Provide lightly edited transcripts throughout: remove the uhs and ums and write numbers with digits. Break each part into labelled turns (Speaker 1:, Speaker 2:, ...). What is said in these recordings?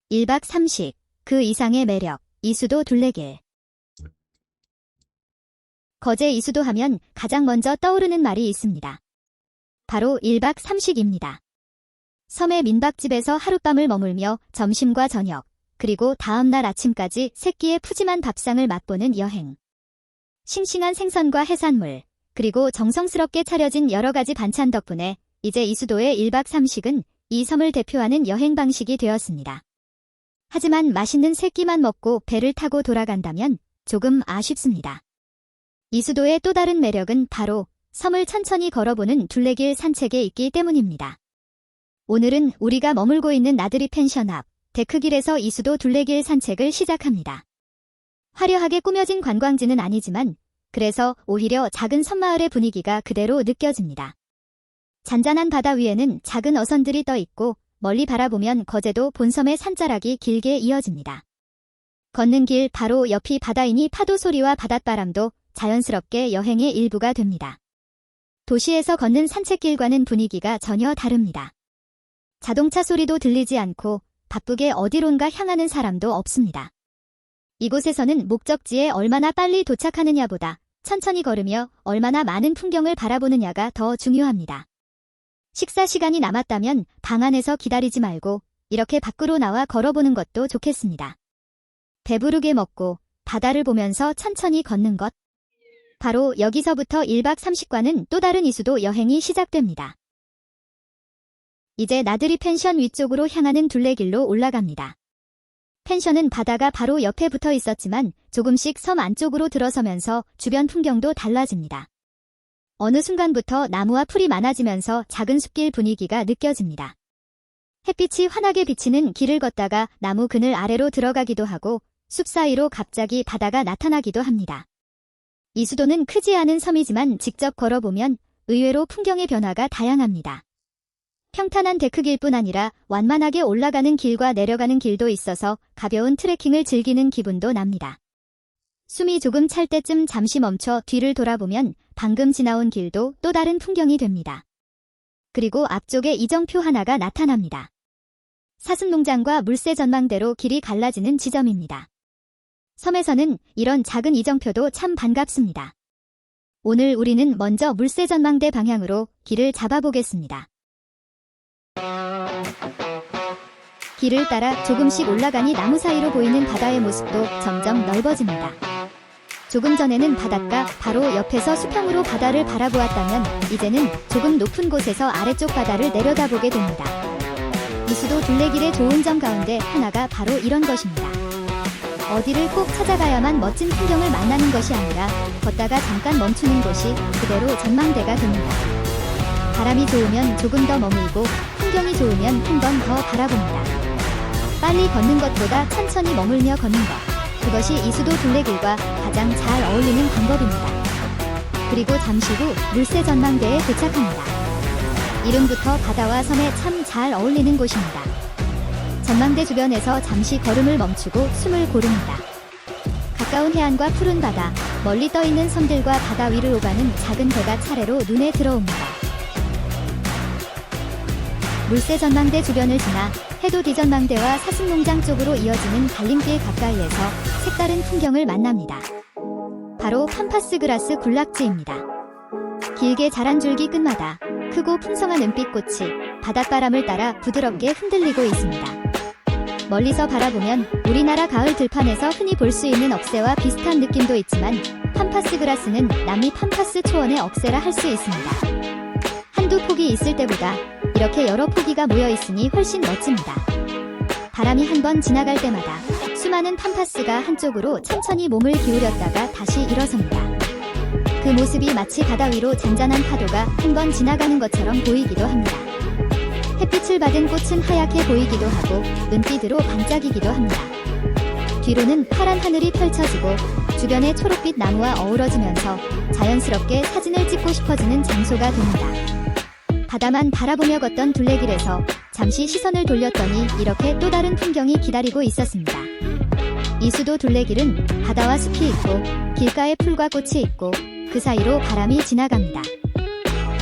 Speaker 1: 1박 3식, 그 이상의 매력, 이수도 둘레길. 거제 이수도 하면 가장 먼저 떠오르는 말이 있습니다. 바로 1박 3식입니다. 섬의 민박집에서 하룻밤을 머물며 점심과 저녁, 그리고 다음날 아침까지 세끼의 푸짐한 밥상을 맛보는 여행. 싱싱한 생선과 해산물, 그리고 정성스럽게 차려진 여러 가지 반찬 덕분에 이제 이수도의 1박 3식은 이 섬을 대표하는 여행 방식이 되었습니다. 하지만 맛있는 세끼만 먹고 배를 타고 돌아간다면 조금 아쉽습니다. 이수도의 또 다른 매력은 바로 섬을 천천히 걸어보는 둘레길 산책에 있기 때문입니다. 오늘은 우리가 머물고 있는 나들이 펜션 앞 데크길에서 이수도 둘레길 산책을 시작합니다. 화려하게 꾸며진 관광지는 아니지만 그래서 오히려 작은 섬마을의 분위기가 그대로 느껴집니다. 잔잔한 바다 위에는 작은 어선들이 떠 있고 멀리 바라보면 거제도 본섬의 산자락이 길게 이어집니다. 걷는 길 바로 옆이 바다이니 파도 소리와 바닷바람도 자연스럽게 여행의 일부가 됩니다. 도시에서 걷는 산책길과는 분위기가 전혀 다릅니다. 자동차 소리도 들리지 않고 바쁘게 어디론가 향하는 사람도 없습니다. 이곳에서는 목적지에 얼마나 빨리 도착하느냐보다 천천히 걸으며 얼마나 많은 풍경을 바라보느냐가 더 중요합니다. 식사 시간이 남았다면 방 안에서 기다리지 말고 이렇게 밖으로 나와 걸어보는 것도 좋겠습니다. 배부르게 먹고 바다를 보면서 천천히 걷는 것. 바로 여기서부터 1박 3식과는 또 다른 이수도 여행이 시작됩니다. 이제 나들이 펜션 위쪽으로 향하는 둘레길로 올라갑니다. 펜션은 바다가 바로 옆에 붙어 있었지만 조금씩 섬 안쪽으로 들어서면서 주변 풍경도 달라집니다. 어느 순간부터 나무와 풀이 많아지면서 작은 숲길 분위기가 느껴집니다. 햇빛이 환하게 비치는 길을 걷다가 나무 그늘 아래로 들어가기도 하고 숲 사이로 갑자기 바다가 나타나기도 합니다. 이수도는 크지 않은 섬이지만 직접 걸어보면 의외로 풍경의 변화가 다양합니다. 평탄한 데크길뿐 아니라 완만하게 올라가는 길과 내려가는 길도 있어서 가벼운 트레킹을 즐기는 기분도 납니다. 숨이 조금 찰 때쯤 잠시 멈춰 뒤를 돌아보면 방금 지나온 길도 또 다른 풍경이 됩니다. 그리고 앞쪽에 이정표 하나가 나타납니다. 사슴농장과 물새 전망대로 길이 갈라지는 지점입니다. 섬에서는 이런 작은 이정표도 참 반갑습니다. 오늘 우리는 먼저 물새 전망대 방향으로 길을 잡아보겠습니다. 길을 따라 조금씩 올라가니 나무 사이로 보이는 바다의 모습도 점점 넓어집니다. 조금 전에는 바닷가 바로 옆에서 수평으로 바다를 바라보았다면 이제는 조금 높은 곳에서 아래쪽 바다를 내려다보게 됩니다. 이수도 둘레길의 좋은 점 가운데 하나가 바로 이런 것입니다. 어디를 꼭 찾아가야만 멋진 풍경을 만나는 것이 아니라 걷다가 잠깐 멈추는 곳이 그대로 전망대가 됩니다. 바람이 좋으면 조금 더 머물고 풍경이 좋으면 한 번 더 바라봅니다. 빨리 걷는 것보다 천천히 머물며 걷는 것. 그것이 이수도 둘레길과 가장 잘 어울리는 방법입니다. 그리고 잠시 후 물새 전망대에 도착합니다. 이름부터 바다와 섬에 참 잘 어울리는 곳입니다. 전망대 주변에서 잠시 걸음을 멈추고 숨을 고릅니다. 가까운 해안과 푸른 바다, 멀리 떠있는 섬들과 바다 위를 오가는 작은 배가 차례로 눈에 들어옵니다. 물새 전망대 주변을 지나 해돋이 전망대와 사슴농장 쪽으로 이어지는 갈림길 가까이에서 색다른 풍경을 만납니다. 바로 팜파스 그라스 군락지입니다. 길게 자란 줄기 끝마다 크고 풍성한 은빛꽃이 바닷바람을 따라 부드럽게 흔들리고 있습니다. 멀리서 바라보면 우리나라 가을 들판에서 흔히 볼 수 있는 억새와 비슷한 느낌도 있지만 팜파스 그라스는 남미 팜파스 초원의 억새라 할 수 있습니다. 한두 폭이 있을 때보다 이렇게 여러 포기가 모여 있으니 훨씬 멋집니다. 바람이 한 번 지나갈 때마다 수많은 팜파스가 한쪽으로 천천히 몸을 기울였다가 다시 일어섭니다. 그 모습이 마치 바다 위로 잔잔한 파도가 한 번 지나가는 것처럼 보이기도 합니다. 햇빛을 받은 꽃은 하얗게 보이기도 하고 은빛으로 반짝이기도 합니다. 뒤로는 파란 하늘이 펼쳐지고 주변의 초록빛 나무와 어우러지면서 자연스럽게 사진을 찍고 싶어지는 장소가 됩니다. 바다만 바라보며 걷던 둘레길에서 잠시 시선을 돌렸더니 이렇게 또 다른 풍경이 기다리고 있었습니다. 이수도 둘레길은 바다와 숲이 있고 길가에 풀과 꽃이 있고 그 사이로 바람이 지나갑니다.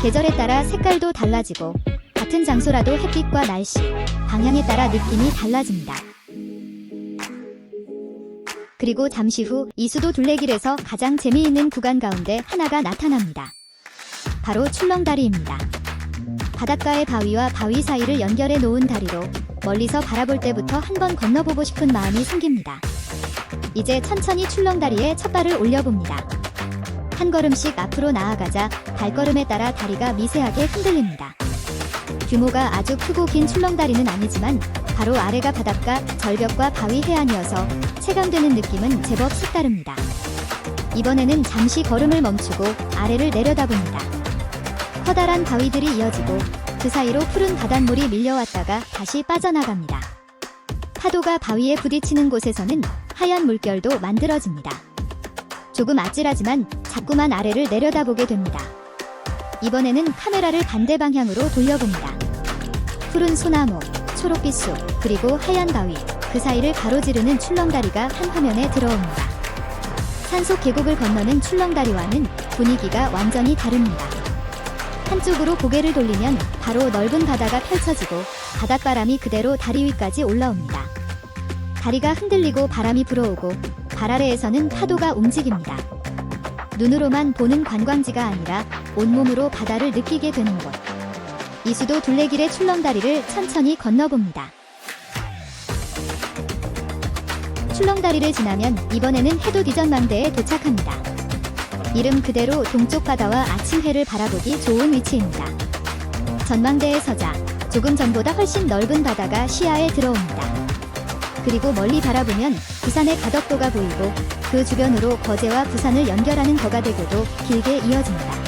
Speaker 1: 계절에 따라 색깔도 달라지고 같은 장소라도 햇빛과 날씨, 방향에 따라 느낌이 달라집니다. 그리고 잠시 후 이수도 둘레길에서 가장 재미있는 구간 가운데 하나가 나타납니다. 바로 출렁다리입니다. 바닷가의 바위와 바위 사이를 연결해 놓은 다리로 멀리서 바라볼 때부터 한번 건너보고 싶은 마음이 생깁니다. 이제 천천히 출렁다리에 첫 발을 올려봅니다. 한 걸음씩 앞으로 나아가자 발걸음에 따라 다리가 미세하게 흔들립니다. 규모가 아주 크고 긴 출렁다리는 아니지만 바로 아래가 바닷가, 절벽과 바위 해안이어서 체감되는 느낌은 제법 색다릅니다. 이번에는 잠시 걸음을 멈추고 아래를 내려다봅니다. 커다란 바위들이 이어지고 그 사이로 푸른 바닷물이 밀려왔다가 다시 빠져나갑니다. 파도가 바위에 부딪히는 곳에서는 하얀 물결도 만들어집니다. 조금 아찔하지만 자꾸만 아래를 내려다보게 됩니다. 이번에는 카메라를 반대 방향으로 돌려봅니다. 푸른 소나무, 초록빛 숲, 그리고 하얀 바위, 그 사이를 가로지르는 출렁다리가 한 화면에 들어옵니다. 산속 계곡을 건너는 출렁다리와는 분위기가 완전히 다릅니다. 한쪽으로 고개를 돌리면 바로 넓은 바다가 펼쳐지고 바닷바람이 그대로 다리 위까지 올라옵니다. 다리가 흔들리고 바람이 불어오고 발 아래에서는 파도가 움직입니다. 눈으로만 보는 관광지가 아니라 온몸으로 바다를 느끼게 되는 곳. 이수도 둘레길의 출렁다리를 천천히 건너봅니다. 출렁다리를 지나면 이번에는 해돋 이전망대에 도착합니다. 이름 그대로 동쪽 바다와 아침 해를 바라보기 좋은 위치입니다. 전망대에 서자 조금 전보다 훨씬 넓은 바다가 시야에 들어옵니다. 그리고 멀리 바라보면 부산의 가덕도가 보이고 그 주변으로 거제와 부산을 연결하는 거가대교도 길게 이어집니다.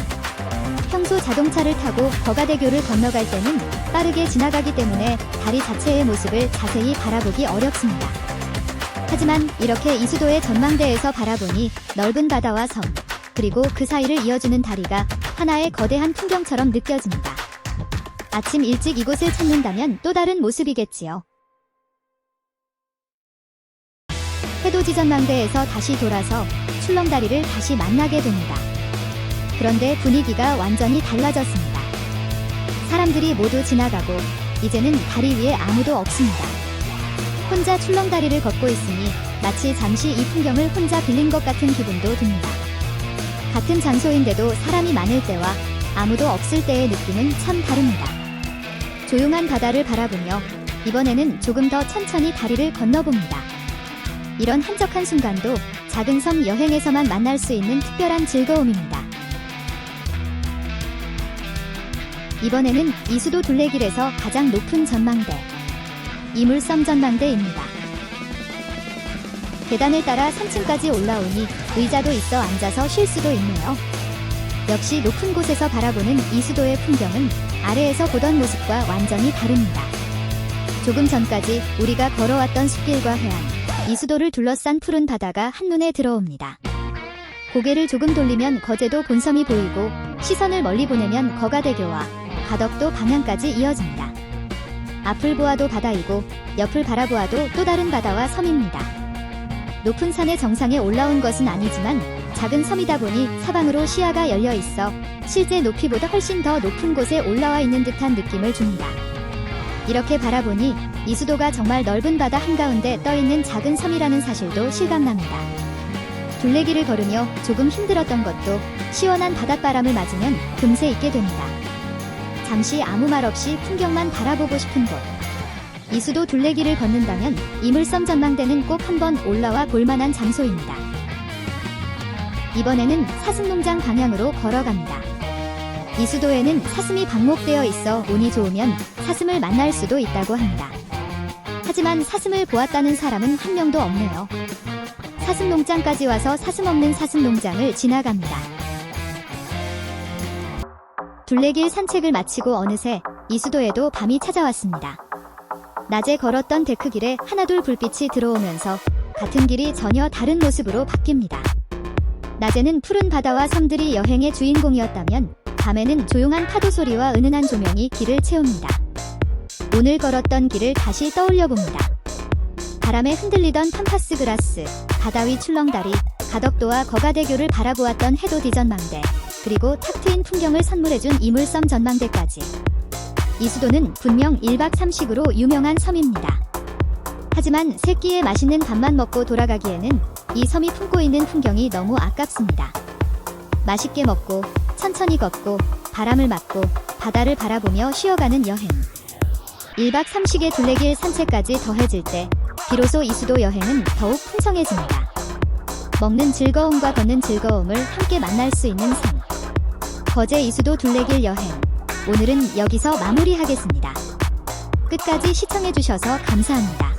Speaker 1: 평소 자동차를 타고 거가대교를 건너갈 때는 빠르게 지나가기 때문에 다리 자체의 모습을 자세히 바라보기 어렵습니다. 하지만 이렇게 이수도의 전망대에서 바라보니 넓은 바다와 섬, 그리고 그 사이를 이어주는 다리가 하나의 거대한 풍경처럼 느껴집니다. 아침 일찍 이곳을 찾는다면 또 다른 모습이겠지요. 해돋이 전망대에서 다시 돌아서 출렁다리를 다시 만나게 됩니다. 그런데 분위기가 완전히 달라졌습니다. 사람들이 모두 지나가고 이제는 다리 위에 아무도 없습니다. 혼자 출렁다리를 걷고 있으니 마치 잠시 이 풍경을 혼자 빌린 것 같은 기분도 듭니다. 같은 장소인데도 사람이 많을 때와 아무도 없을 때의 느낌은 참 다릅니다. 조용한 바다를 바라보며 이번에는 조금 더 천천히 다리를 건너봅니다. 이런 한적한 순간도 작은 섬 여행에서만 만날 수 있는 특별한 즐거움입니다. 이번에는 이수도 둘레길에서 가장 높은 전망대, 이물섬 전망대입니다. 계단을 따라 3층까지 올라오니 의자도 있어 앉아서 쉴 수도 있네요. 역시 높은 곳에서 바라보는 이수도의 풍경은 아래에서 보던 모습과 완전히 다릅니다. 조금 전까지 우리가 걸어왔던 숲길과 해안, 이수도를 둘러싼 푸른 바다가 한눈에 들어옵니다. 고개를 조금 돌리면 거제도 본섬이 보이고 시선을 멀리 보내면 거가대교와 가덕도 방향까지 이어집니다. 앞을 보아도 바다이고 옆을 바라보아도 또 다른 바다와 섬입니다. 높은 산의 정상에 올라온 것은 아니지만 작은 섬이다 보니 사방으로 시야가 열려 있어 실제 높이보다 훨씬 더 높은 곳에 올라와 있는 듯한 느낌을 줍니다. 이렇게 바라보니 이수도가 정말 넓은 바다 한가운데 떠있는 작은 섬이라는 사실도 실감납니다. 둘레길을 걸으며 조금 힘들었던 것도 시원한 바닷바람을 맞으면 금세 잊게 됩니다. 잠시 아무 말 없이 풍경만 바라보고 싶은 곳. 이수도 둘레길을 걷는다면 이물섬 전망대는 꼭 한번 올라와 볼만한 장소입니다. 이번에는 사슴농장 방향으로 걸어갑니다. 이수도에는 사슴이 방목되어 있어 운이 좋으면 사슴을 만날 수도 있다고 합니다. 하지만 사슴을 보았다는 사람은 한 명도 없네요. 사슴농장까지 와서 사슴 없는 사슴농장을 지나갑니다. 둘레길 산책을 마치고 어느새 이수도에도 밤이 찾아왔습니다. 낮에 걸었던 데크길에 하나둘 불빛이 들어오면서 같은 길이 전혀 다른 모습으로 바뀝니다. 낮에는 푸른 바다와 섬들이 여행의 주인공이었다면 밤에는 조용한 파도 소리와 은은한 조명이 길을 채웁니다. 오늘 걸었던 길을 다시 떠올려봅니다. 바람에 흔들리던 팜파스 그라스, 바다 위 출렁다리, 가덕도와 거가대교를 바라보았던 해돋 이전망대, 그리고 탁 트인 풍경을 선물해준 이물섬 전망대까지. 이수도는 분명 1박 3식으로 유명한 섬입니다. 하지만 세 끼의 맛있는 밥만 먹고 돌아가기에는 이 섬이 품고 있는 풍경이 너무 아깝습니다. 맛있게 먹고 천천히 걷고 바람을 맞고 바다를 바라보며 쉬어가는 여행. 1박 3식의 둘레길 산책까지 더해질 때 비로소 이수도 여행은 더욱 풍성해집니다. 먹는 즐거움과 걷는 즐거움을 함께 만날 수 있는 섬. 거제 이수도 둘레길 여행. 오늘은 여기서 마무리하겠습니다. 끝까지 시청해주셔서 감사합니다.